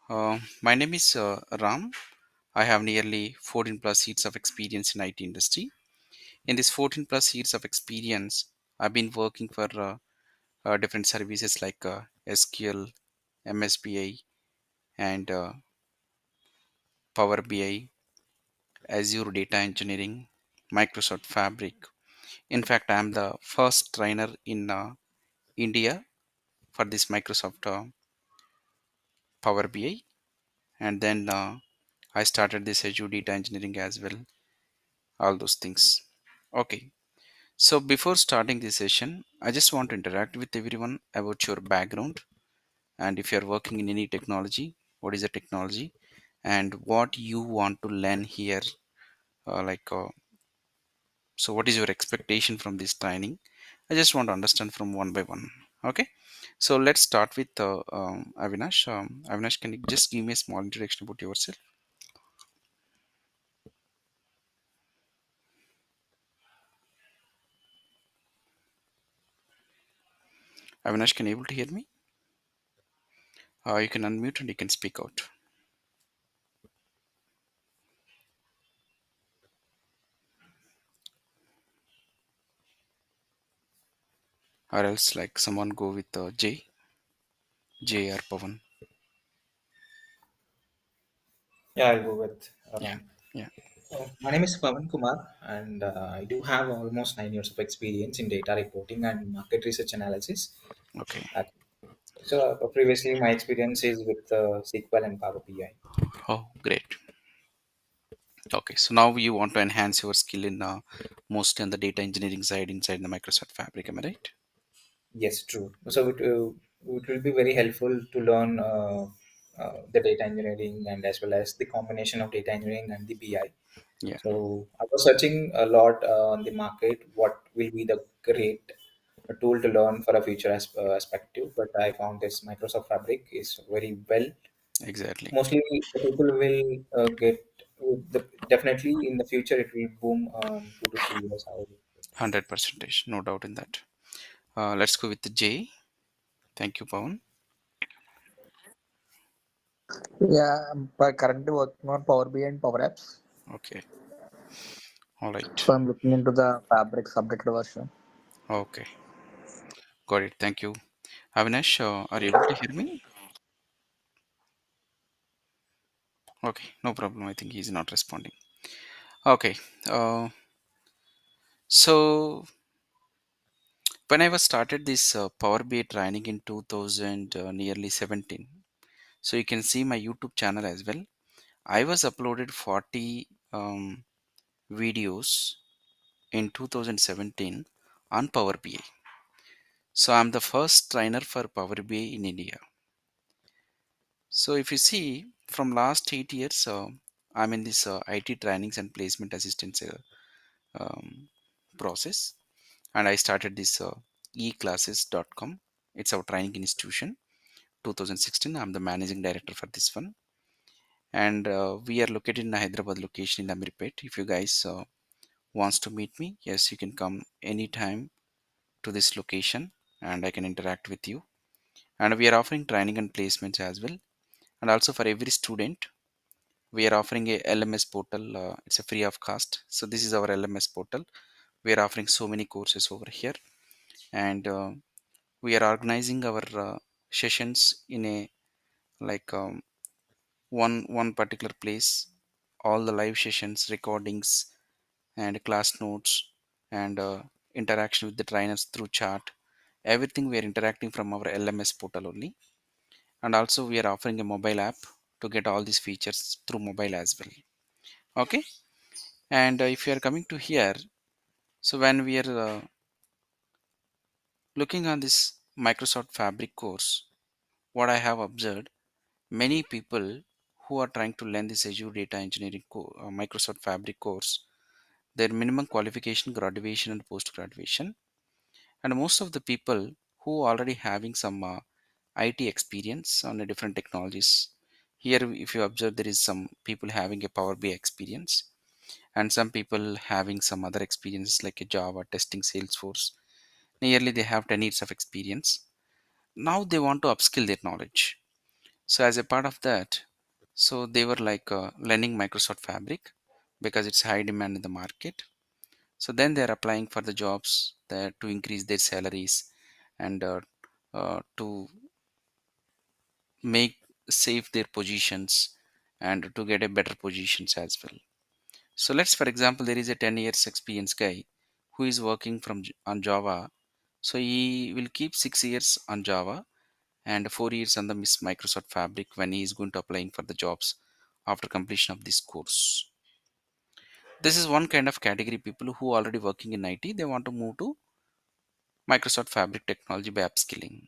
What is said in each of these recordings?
My name is Ram. I have nearly 14 plus years of experience in IT industry. In this 14 plus years of experience, I've been working for different services like SQL, MSBI, and Power BI, Azure Data Engineering, Microsoft Fabric. In fact, I am the first trainer in India for this Microsoft Power BI, and then I started this Azure Data Engineering as well. All those things. Okay. So before starting this session, I just want to interact with everyone about your background and if you're working in any technology, what is the technology and what you want to learn here. Uh, like, uh, so what is your expectation from this training? I just want to understand from one by one. Okay. So let's start with Avinash. Avinash, can you just give me a small introduction about yourself? Avinash, can you able to hear me? You can unmute and you can speak out, or else like someone go with J or Pavan. Yeah, I'll go with Yeah. Ram. Yeah. My name is Pavan Kumar, and I do have almost 9 years of experience in data reporting and market research analysis. Okay. Uh, Previously, my experience is with SQL and Power BI. Oh, great. Okay. So now you want to enhance your skill in mostly on the data engineering side inside the Microsoft Fabric. Am I right? Yes, true. It will be very helpful to learn the data engineering and as well as the combination of data engineering and the BI. Yeah. So I was searching a lot on the market. What will be the great tool to learn for a future perspective? But I found this Microsoft Fabric is very well. Exactly. Mostly the people will get definitely in the future it will boom 2 to 3 years. 100% no doubt in that. Let's go with the J. Thank you, Pavan. Yeah, I'm currently working on Power BI and Power Apps. Okay. All right. So I'm looking into the Fabric subject version. Okay. Got it. Thank you. Avinash, are you able to hear me? Okay. No problem. I think he's not responding. Okay. Uh, so when I was started this Power BI training in 2000 nearly 17, so you can see my YouTube channel as well. I was uploaded 40 videos in 2017 on Power BI. So I'm the first trainer for Power BI in India. So if you see from last 8 years, I'm in this IT trainings and placement assistance um, process, and I started this eclasses.com. It's our training institution. 2016, I'm the managing director for this one, and we are located in a Hyderabad location in Amirpet. If you guys wants to meet me, yes, you can come anytime to this location, and I can interact with you. And we are offering training and placements as well, and also for every student we are offering a LMS portal. It's a free of cost, so this is our LMS portal. We are offering so many courses over here, and we are organizing our sessions in a like one particular place. All the live sessions recordings and class notes and interaction with the trainers through chat, everything we are interacting from our LMS portal only. And also we are offering a mobile app to get all these features through mobile as well. Okay. And if you are coming to here, so when we are looking on this Microsoft Fabric course, what I have observed, many people who are trying to learn this Azure data engineering Microsoft Fabric course, their minimum qualification graduation and post graduation. And most of the people who already having some IT experience on a different technologies. Here if you observe, there is some people having a Power BI experience, and some people having some other experiences like a Java testing, Salesforce. Nearly they have 10 years of experience. Now they want to upskill their knowledge. So as a part of that, so they were like learning Microsoft Fabric because it's high demand in the market. So then they're applying for the jobs that to increase their salaries and to make save their positions and to get a better positions as well. So let's, for example, there is a 10 years experience guy who is working on Java. So he will keep 6 years on Java and 4 years on the Miss Microsoft Fabric when he is going to applying for the jobs after completion of this course. This is one kind of category people who already working in IT. They want to move to Microsoft Fabric technology by upskilling.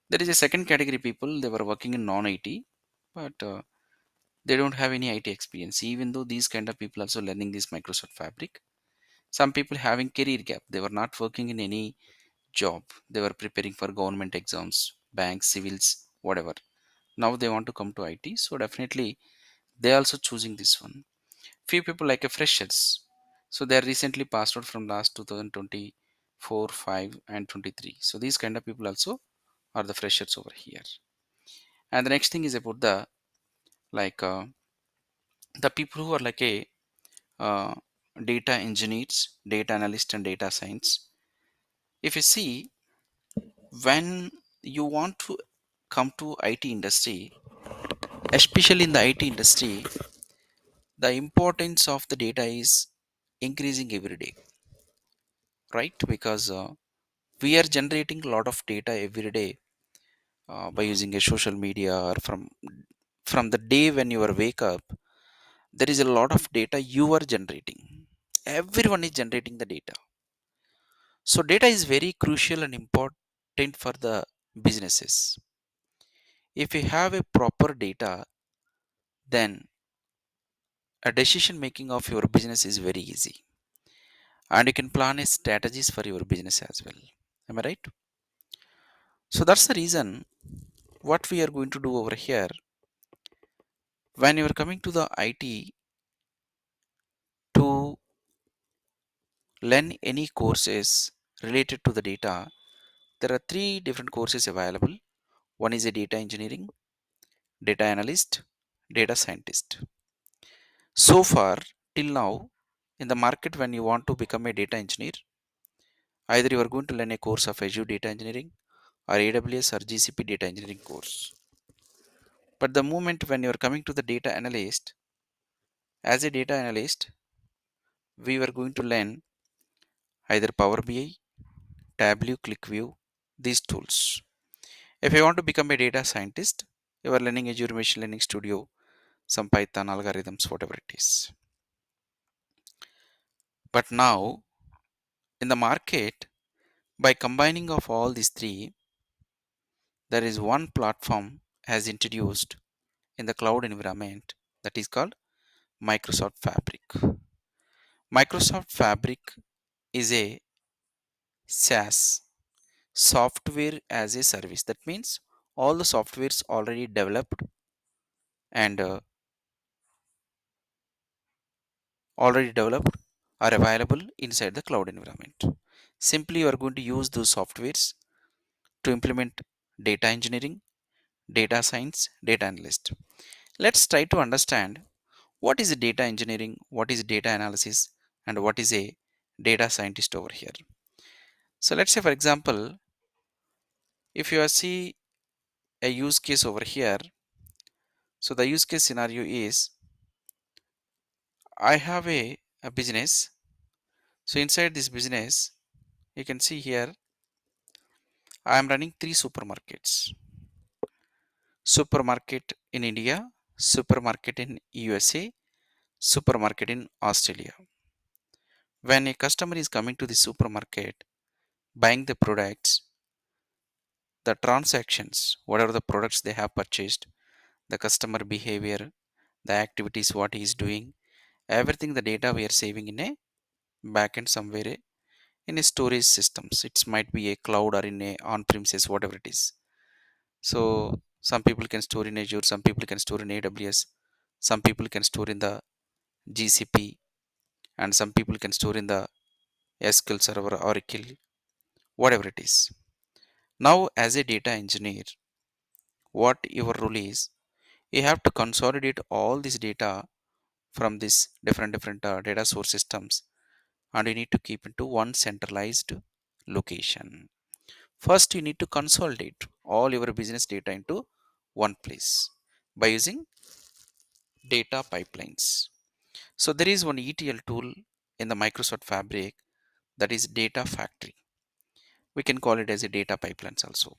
There is a second category people. They were working in non-IT, but they don't have any IT experience. Even though these kind of people also learning this Microsoft Fabric, some people having career gap. They were not working in any job. They were preparing for government exams, banks, civils, whatever. Now they want to come to IT. So definitely they also choosing this one. Few people like a freshers. So they are recently passed out from last 2024, 5 and 23. So these kind of people also are the freshers over here. And the next thing is about like the people who are like a uh, data engineers, data analyst and data science. If you see, when you want to come to IT industry, especially in the IT industry, the importance of the data is increasing every day, right? Because we are generating a lot of data every day by using a social media or from the day when you are wake up, there is a lot of data you are generating. Everyone is generating the data. So data is very crucial and important for the businesses. If you have a proper data, then a decision making of your business is very easy, and you can plan a strategies for your business as well. Am I right? So that's the reason what we are going to do over here. When you are coming to the IT to learn any courses related to the data, there are three different courses available. One is a data engineering, data analyst, data scientist. So far, till now, in the market, when you want to become a data engineer, either you are going to learn a course of Azure data engineering or AWS or GCP data engineering course. But the moment when you are coming to the data analyst, as a data analyst, we were going to learn either Power BI, Tableau, ClickView, these tools. If you want to become a data scientist, you are learning Azure Machine Learning Studio, some Python algorithms, whatever it is. But now, in the market, by combining of all these three, there is one platform has introduced in the cloud environment that is called Microsoft Fabric. Microsoft Fabric is a SaaS, software as a service. That means all the softwares already developed and already developed are available inside the cloud environment. Simply you are going to use those softwares to implement data engineering, data science, data analyst. Let's try to understand what is data engineering, what is data analysis, and what is a data scientist over here. So let's say, for example, if you see a use case over here, so the use case scenario is I have a business. So inside this business, you can see here I am running three supermarkets. Supermarket in India, supermarket in USA, supermarket in Australia. When a customer is coming to the supermarket, buying the products, the transactions, whatever the products they have purchased, the customer behavior, the activities, what he is doing, everything the data we are saving in a backend somewhere in a storage systems. It might be a cloud or in a on-premises, whatever it is. So some people can store in Azure, some people can store in AWS, some people can store in the GCP, and some people can store in the SQL Server, Oracle, whatever it is. Now, as a data engineer, what your role is, you have to consolidate all this data from these different data source systems, and you need to keep into one centralized location. First, you need to consolidate all your business data into one place by using data pipelines. So there is one ETL tool in the Microsoft Fabric, that is Data Factory. We can call it as a data pipelines also.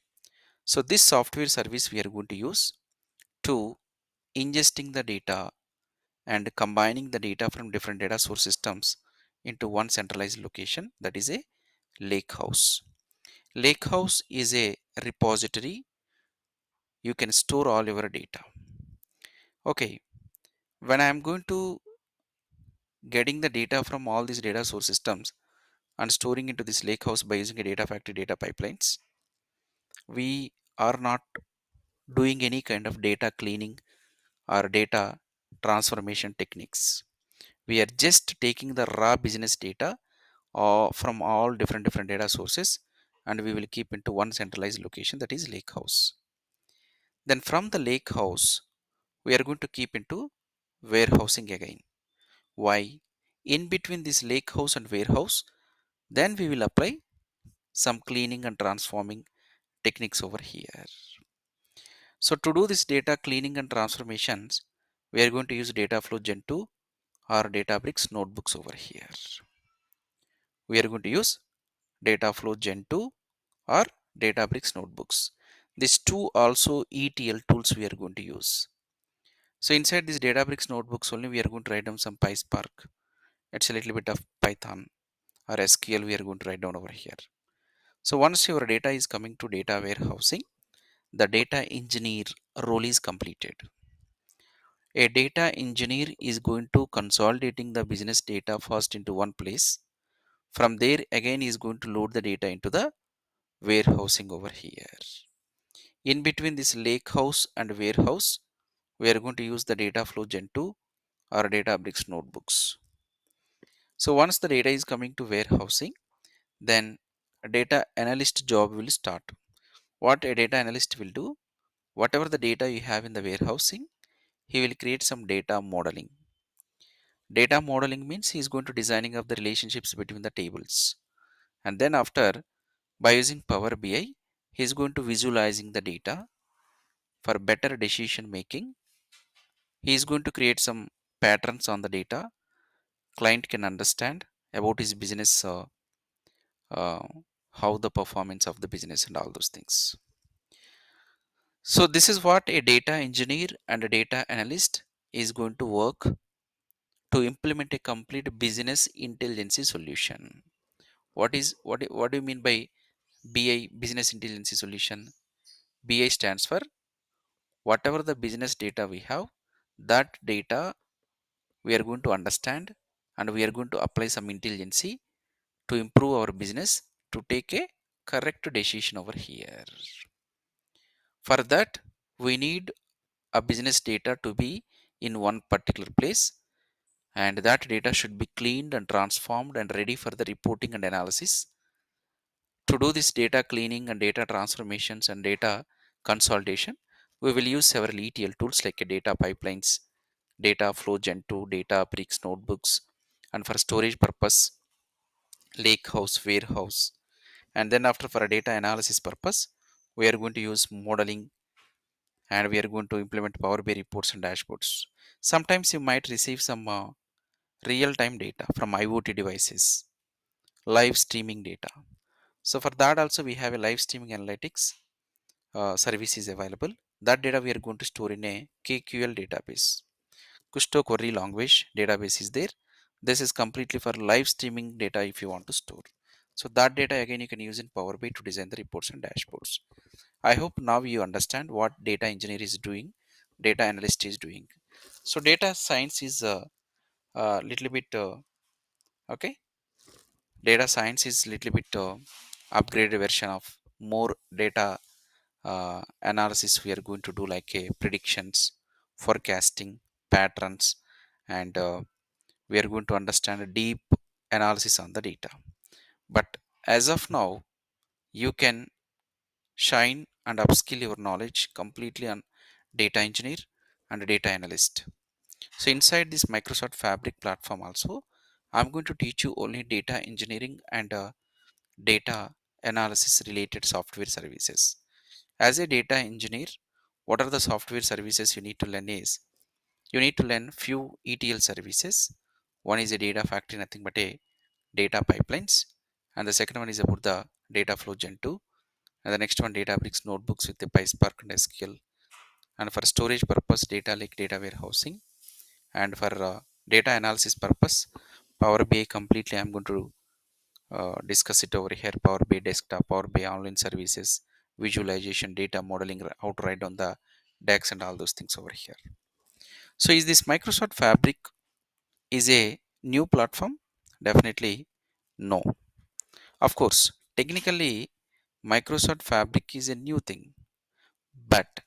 So this software service we are going to use to ingesting the data and combining the data from different data source systems into one centralized location, that is a lakehouse. Lakehouse is a repository. You can store all your data. Okay, when I am going to getting the data from all these data source systems and storing into this lakehouse by using a data factory data pipelines, we are not doing any kind of data cleaning or data transformation techniques. We are just taking the raw business data from all different data sources, and we will keep into one centralized location, that is lakehouse. Then from the lakehouse we are going to keep into warehousing again. Why? In between this lakehouse and warehouse, then we will apply some cleaning and transforming techniques over here. So to do this data cleaning and transformations, we are going to use Dataflow Gen2 or Databricks notebooks over here. We are going to use Dataflow Gen2 or Databricks notebooks. These two also ETL tools we are going to use. So inside these Databricks notebooks only we are going to write down some PySpark. It's a little bit of Python or SQL we are going to write down over here. So once your data is coming to data warehousing, the data engineer role is completed. A data engineer is going to consolidating the business data first into one place. From there again is going to load the data into the warehousing over here. In between this lake house and warehouse, we are going to use the Dataflow Gen2 or Databricks notebooks. So once the data is coming to warehousing, then a data analyst job will start. What a data analyst will do, whatever the data you have in the warehousing, he will create some data modeling. Data modeling means he is going to designing of the relationships between the tables. And then after, by using Power BI, he is going to visualizing the data for better decision making. He is going to create some patterns on the data. Client can understand about his business, uh, how the performance of the business and all those things. So this is what a data engineer and a data analyst is going to work to implement a complete business intelligence solution. What do you mean by BI, business intelligence solution? BI stands for whatever the business data we have, that data we are going to understand, and we are going to apply some intelligence to improve our business to take a correct decision over here. For that, we need a business data to be in one particular place, and that data should be cleaned and transformed and ready for the reporting and analysis. To do this data cleaning and data transformations and data consolidation, we will use several ETL tools like a data pipelines, data flow gen2, data bricks notebooks, and for storage purpose, lakehouse, warehouse. And then after for a data analysis purpose, we are going to use modeling, and we are going to implement Power BI reports and dashboards. Sometimes you might receive some real-time data from IoT devices, live streaming data. So for that also we have a live streaming analytics service is available. That data we are going to store in a KQL database. Kusto Query Language database is there. This is completely for live streaming data if you want to store. So that data again you can use in Power BI to design the reports and dashboards. I hope now you understand what data engineer is doing, data analyst is doing. So data science is a little bit okay. Data science is little bit upgraded version of more data analysis we are going to do, like predictions, forecasting, patterns, and we are going to understand a deep analysis on the data. But as of now, you can shine and upskill your knowledge completely on data engineer and data analyst. So inside this Microsoft Fabric platform also, I'm going to teach you only data engineering and data analysis related software services. As a data engineer, what are the software services you need to learn is, you need to learn few ETL services. One is a data factory, nothing but a data pipelines, and the second one is about the Dataflow Gen2, and the next one Databricks notebooks with the PySpark and SQL, and for storage purpose data lake, data warehousing, and for data analysis purpose Power BI completely. I'm going to discuss it over here: Power BI desktop, Power BI online services, visualization, data modeling, how to write on the DAX and all those things over here. So is this Microsoft Fabric is a new platform? Definitely no. Of course, technically Microsoft Fabric is a new thing, but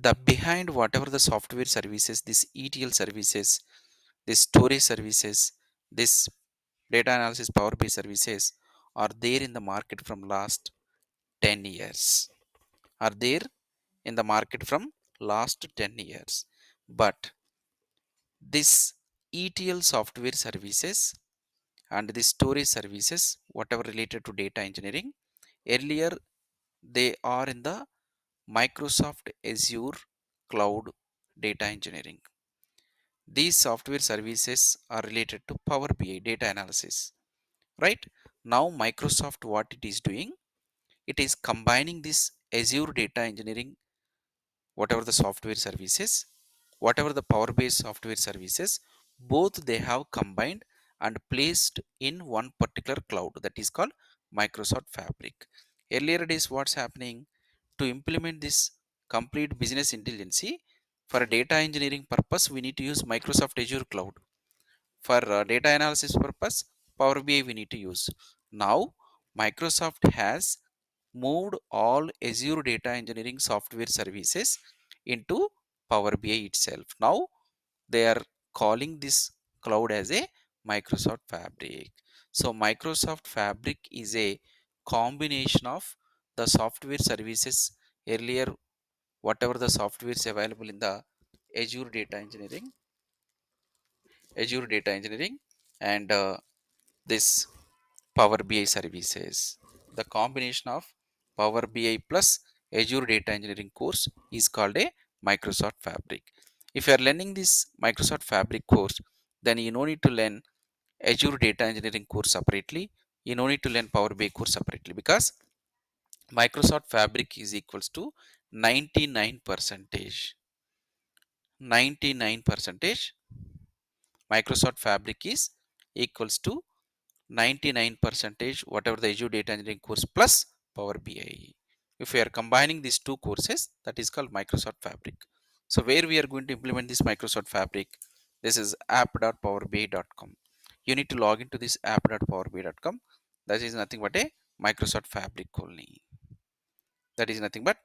the behind whatever the software services, this ETL services, this storage services, this data analysis Power BI services are there in the market from last 10 years. Are there in the market from last 10 years. But this ETL software services and the storage services, whatever related to data engineering, earlier they are in the Microsoft Azure Cloud Data Engineering. These software services are related to Power BI data analysis, right? Now Microsoft, what it is doing, it is combining this Azure data engineering, whatever the software services, whatever the Power based software services, both they have combined and placed in one particular cloud, that is called Microsoft Fabric. Earlier days, what's happening, to implement this complete business intelligence for data engineering purpose, we need to use Microsoft Azure cloud. For data analysis purpose, Power BI we need to use. Now Microsoft has moved all Azure data engineering software services into Power BI itself. Now they are calling this cloud as a Microsoft Fabric. So Microsoft Fabric is a combination of the software services earlier, whatever the software is available in the Azure data engineering, and this Power BI services. The combination of Power BI plus Azure Data Engineering course is called a Microsoft Fabric. If you are learning this Microsoft Fabric course, then you no need to learn Azure Data Engineering course separately. You no need to learn Power BI course separately, because Microsoft Fabric is equals to 99 percentage. 99 percentage Microsoft Fabric is equals to 99 percentage whatever the Azure data engineering course plus Power BI. If we are combining these two courses, that is called Microsoft Fabric. So where we are going to implement this Microsoft Fabric, this is app.powerbi.com. You need to log into this app.powerbi.com. That is nothing but a Microsoft Fabric only. That is nothing but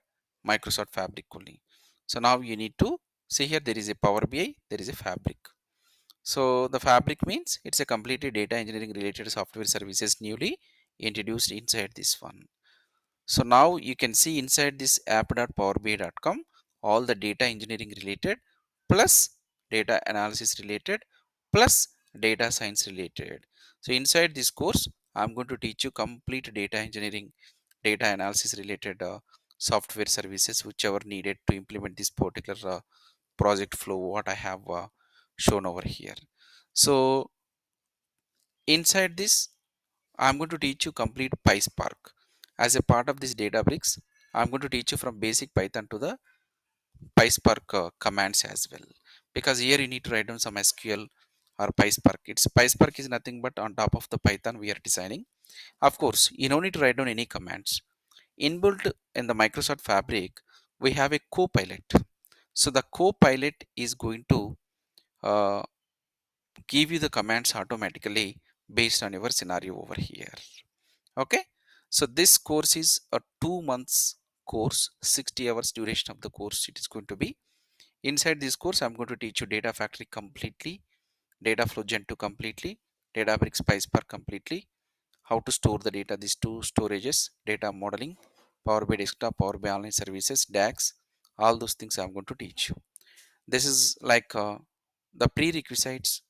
Microsoft Fabric only. So now you need to see here, there is a Power BI, there is a Fabric. So the Fabric means it's a completely data engineering related software services newly introduced inside this one. So now you can see inside this app.powerbi.com all the data engineering related plus data analysis related plus data science related. So inside this course, I'm going to teach you complete data engineering, data analysis related software services whichever needed to implement this particular project flow what I have shown over here. So inside this, I'm going to teach you complete PySpark. As a part of this Databricks, I'm going to teach you from basic Python to the PySpark commands as well. Because here you need to write down some SQL or PySpark. It's PySpark is nothing but on top of the Python we are designing. Of course, you don't need to write down any commands. Inbuilt in the Microsoft Fabric, we have a Copilot. So the Copilot is going to uh, give you the commands automatically based on your scenario over here. Okay, so this course is a 2 months course, 60 hours duration of the course it is going to be. Inside this course, I'm going to teach you data factory completely, Dataflow Gen2 completely, Databricks PySpark completely, how to store the data, these two storages, data modeling, Power BI Desktop, Power BI Online Services, DAX, all those things I'm going to teach you. This is like the prerequisites,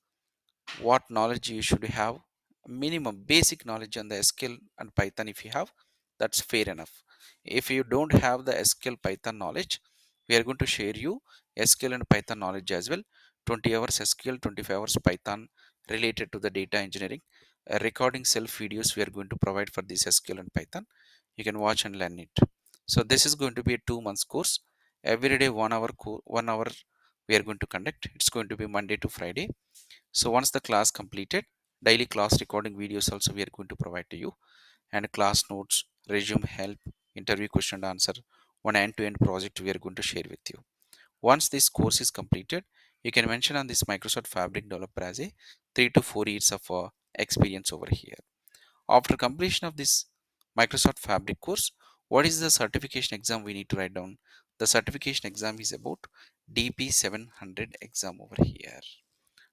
what knowledge you should have, minimum basic knowledge on the SQL and Python. If you have, that's fair enough. If you don't have the SQL Python knowledge, we are going to share you SQL and Python knowledge as well. 20 hours SQL, 25 hours Python related to the data engineering. Recording self videos we are going to provide for this SQL and Python. You can watch and learn it. So this is going to be a 2 months course. Every day 1 hour 1 hour we are going to conduct. It's going to be Monday to Friday. So once the class completed, daily class recording videos also we are going to provide to you, and class notes, resume help, interview question and answer, one end-to-end project we are going to share with you. Once this course is completed, you can mention on this Microsoft Fabric developer as a 3 to 4 years of experience over here. After completion of this Microsoft Fabric course, what is the certification exam we need to write down? The certification exam is about DP 700 exam over here.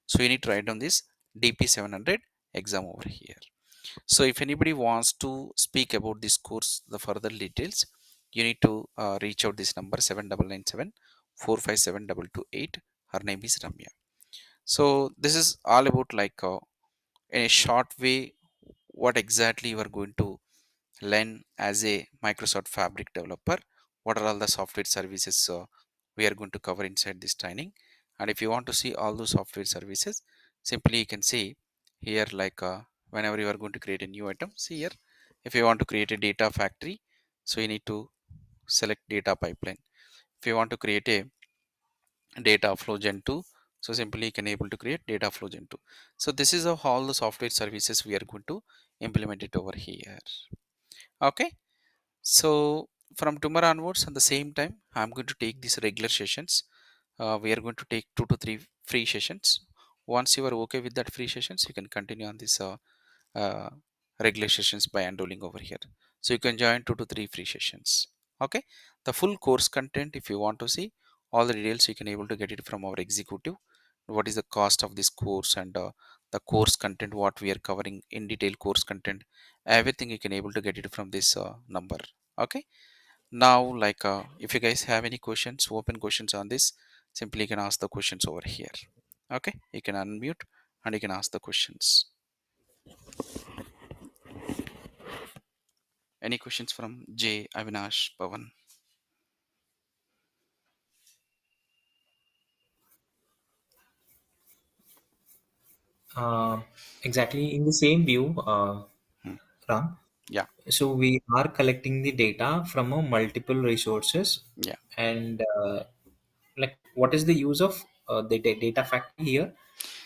So you need to write down this DP 700 exam over here. So if anybody wants to speak about this course, the further details, you need to reach out this number 7997 457 228. Her name is Ramya. So this is all about like in a short way what exactly you are going to learn as a Microsoft Fabric developer. What are all the software services we are going to cover inside this training? And if you want to see all those software services, simply you can see here like whenever you are going to create a new item, see here. If you want to create a data factory, so you need to select data pipeline. If you want to create a Dataflow Gen2, so simply you can able to create Dataflow Gen2. So this is how all the software services we are going to implement it over here. Okay. So from tomorrow onwards, at the same time, I'm going to take these regular sessions. We are going to take 2 to 3 free sessions. Once you are okay with that free sessions, you can continue on this uh, regular sessions by enrolling over here. So you can join 2 to 3 free sessions. Okay. The full course content, if you want to see all the details, you can able to get it from our executive. What is the cost of this course and the course content, what we are covering in detail course content, everything you can able to get it from this number. Okay. Now like if you guys have any questions, open questions on this, simply you can ask the questions over here. Okay, you can unmute and you can ask the questions. Any questions from Jay, Avinash, Pavan? Uh, exactly in the same view, Hmm. Ram. Yeah. So we are collecting the data from multiple resources, Yeah. and like what is the use of the data factory here?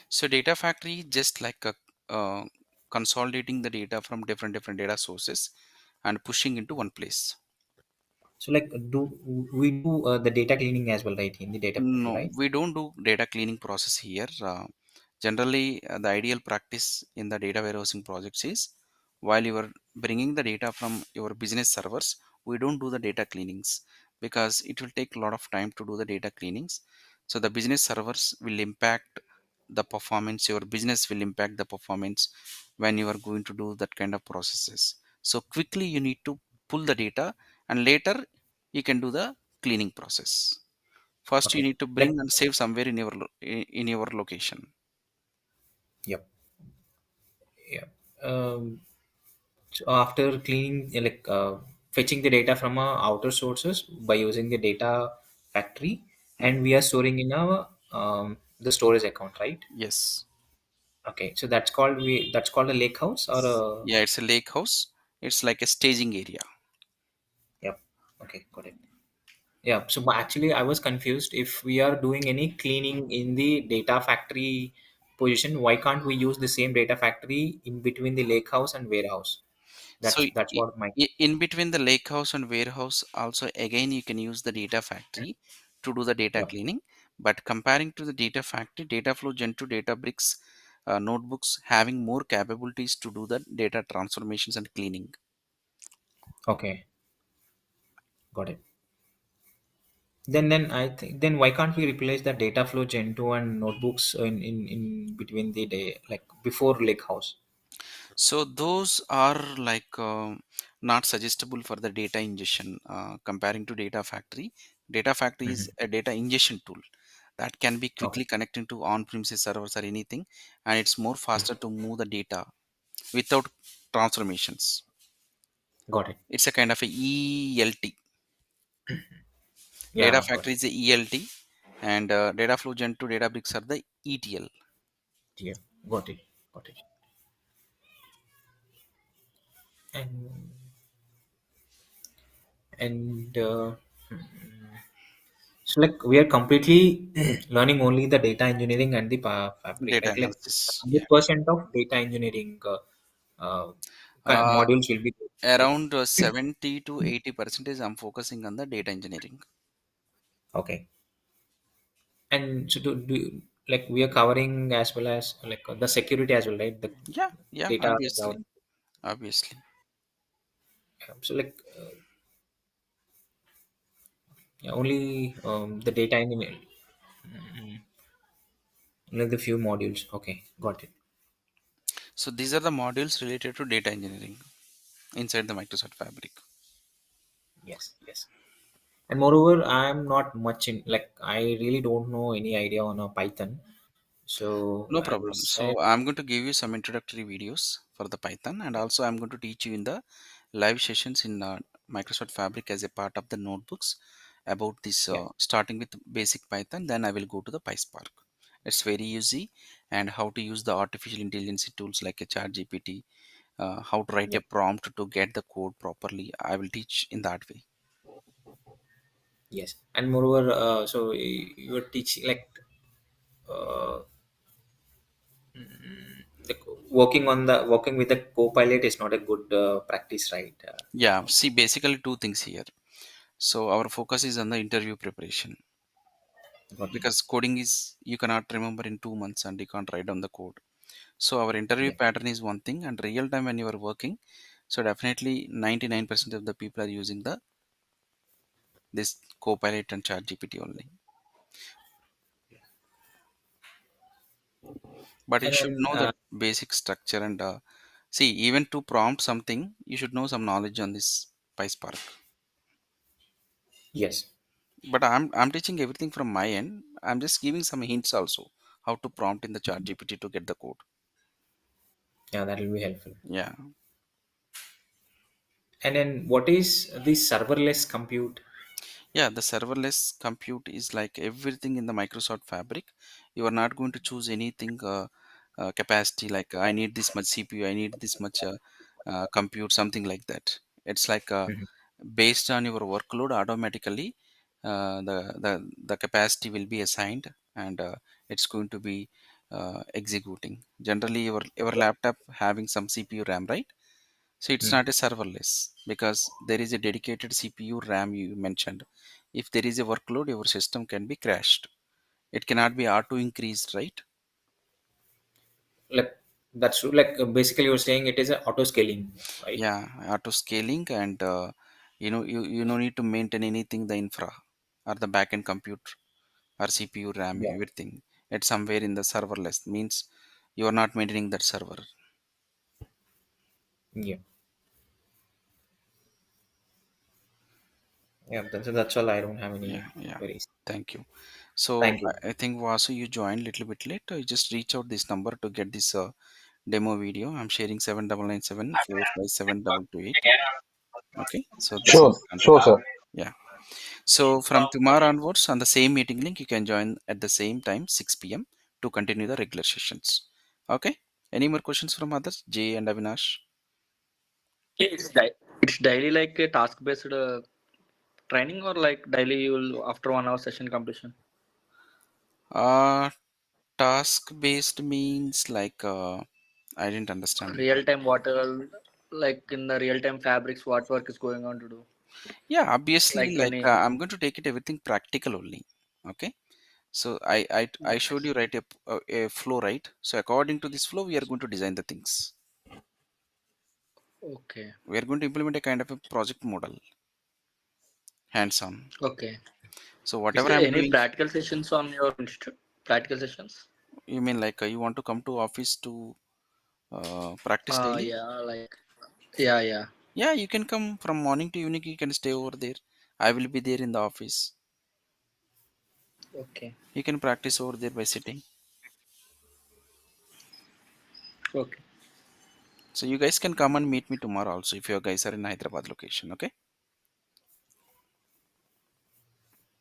So data factory just like a uh, consolidating the data from different data sources and pushing into one place. So like do we do the data cleaning as well, right, in the data factory, No, right? we don't do data cleaning process here. Generally, the ideal practice in the data warehousing projects is while you are bringing the data from your business servers, we don't do the data cleanings because it will take a lot of time to do the data cleanings. So the business servers will impact the performance. Your business will impact the performance when you are going to do that kind of processes. So quickly you need to pull the data and later you can do the cleaning process. First, you Okay, need to like bring and save somewhere in your in your location. yep, yeah. So after cleaning, fetching the data from outer sources by using the data factory, Mm. and we are storing in our the storage account, right? Yes. Okay, so that's called a lake house or a Yeah, it's a lake house. It's like a staging area. yep. Okay, got it. Yeah. So actually, I was confused. If we are doing any cleaning in the data factory position, why can't we use the same data factory in between the lake house and warehouse? So That's what my in between the lake house and warehouse, also again you can use the data factory to do the data yep. cleaning. But comparing to the data factory, Dataflow Gen2 Databricks notebooks having more capabilities to do the data transformations and cleaning. Okay, got it. Then I think then why can't we replace the data flow Gen 2 and notebooks in between the day like before Lakehouse? So those are like not suggestible for the data ingestion comparing to data factory. Data factory is Mhm. a data ingestion tool that can be Okay. quickly connected to on-premises servers or anything, and it's more faster to move the data without transformations. Got it. It's a kind of a ELT. Data Yeah, got factory it. is the ELT, and Dataflow Gen2 Databricks are the ETL. Yeah, got it. Got it. And and so like we are completely learning only the data engineering and the fabric. Data Like analysis. Yeah. 100% of data engineering uh, Uh, modules will be there, right? Around 70 to 80 percentage, I'm focusing on the data engineering. Okay. And so like we are covering as well as like the security as well, right? The Yeah, yeah, data obviously, governance. obviously. So like yeah, only the data engineering, like the few modules. Okay, got it. So these are the modules related to data engineering inside the Microsoft Fabric. Yes, yes. And moreover, I'm not much in like I really don't know any idea on a Python. So No I would problem. say So I'm going to give you some introductory videos for the Python, and also I'm going to teach you in the live sessions in Microsoft Fabric as a part of the notebooks about this, yeah, starting with basic Python. Then I will go to the PySpark. It's very easy, and how to use the artificial intelligence tools like a chat GPT, how to write yeah, a prompt to get the code properly. I will teach in that way. yes. And moreover, so you're teaching like uh, the working with a co-pilot is not a good practice, right? Yeah, see, basically two things here. So our focus is on the interview preparation, Got it. because coding is you cannot remember in 2 months and you can't write down the code. So our interview Yeah, pattern is one thing, and real time when you are working. So definitely 99% of the people are using the this Copilot and Chat GPT only. But you and should then know the basic structure, and see, even to prompt something, you should know some knowledge on this PySpark. yes, But I'm teaching everything from my end. I'm just giving some hints also how to prompt in the Chat GPT to get the code. yeah, that will be helpful. Yeah. And then what is the serverless compute? Yeah, the serverless compute is like everything in the Microsoft Fabric. You are not going to choose anything capacity like I need this much CPU, I need this much compute, something like that. It's like Mhm. based on your workload, automatically the capacity will be assigned, and it's going to be executing. Generally, your laptop having some CPU RAM, right? So it's Mm. not a serverless because there is a dedicated CPU RAM you mentioned. If there is a workload, your system can be crashed. It cannot be auto increased, right? Like that's true. Like basically you're saying it is a auto scaling, right? Yeah, auto scaling, and you no need to maintain anything the infra or the backend compute or CPU RAM Yeah, everything. It's somewhere in the serverless means you are not maintaining that server. yeah, yeah. That's all. I don't have Yeah, any yeah. queries. Thank you. So Thank you. I think Vasu, you joined little bit late. You just reach out this number to get this demo video. I'm sharing 7997457228. Okay, so this is Sure, my contact. sure, sir. Yeah. So from tomorrow onwards, on the same meeting link, you can join at the same time, 6 p.m. to continue the regular sessions. Okay. Any more questions from others? Jay and Avinash? It's daily like a task based training, or like daily you'll after 1 hour session completion. Uh, Task based means like I didn't understand. Real time whatever, like in the real time fabrics, what work is going on to do. Yeah, obviously, Like like any. I'm going to take it everything practical only. Okay. So I showed you right a flow, right? So according to this flow, we are going to design the things. Okay. We are going to implement a kind of a project model, hands-on. Okay. So Is whatever there I'm any doing, practical sessions on your institute? Practical sessions? you mean like you want to come to office to practice daily? Yeah, like yeah, yeah. Yeah, you can come from morning to evening. You can stay over there. I will be there in the office. Okay, You can practice over there by sitting. okay. So you guys can come and meet me tomorrow also if you guys are in Hyderabad location. Okay.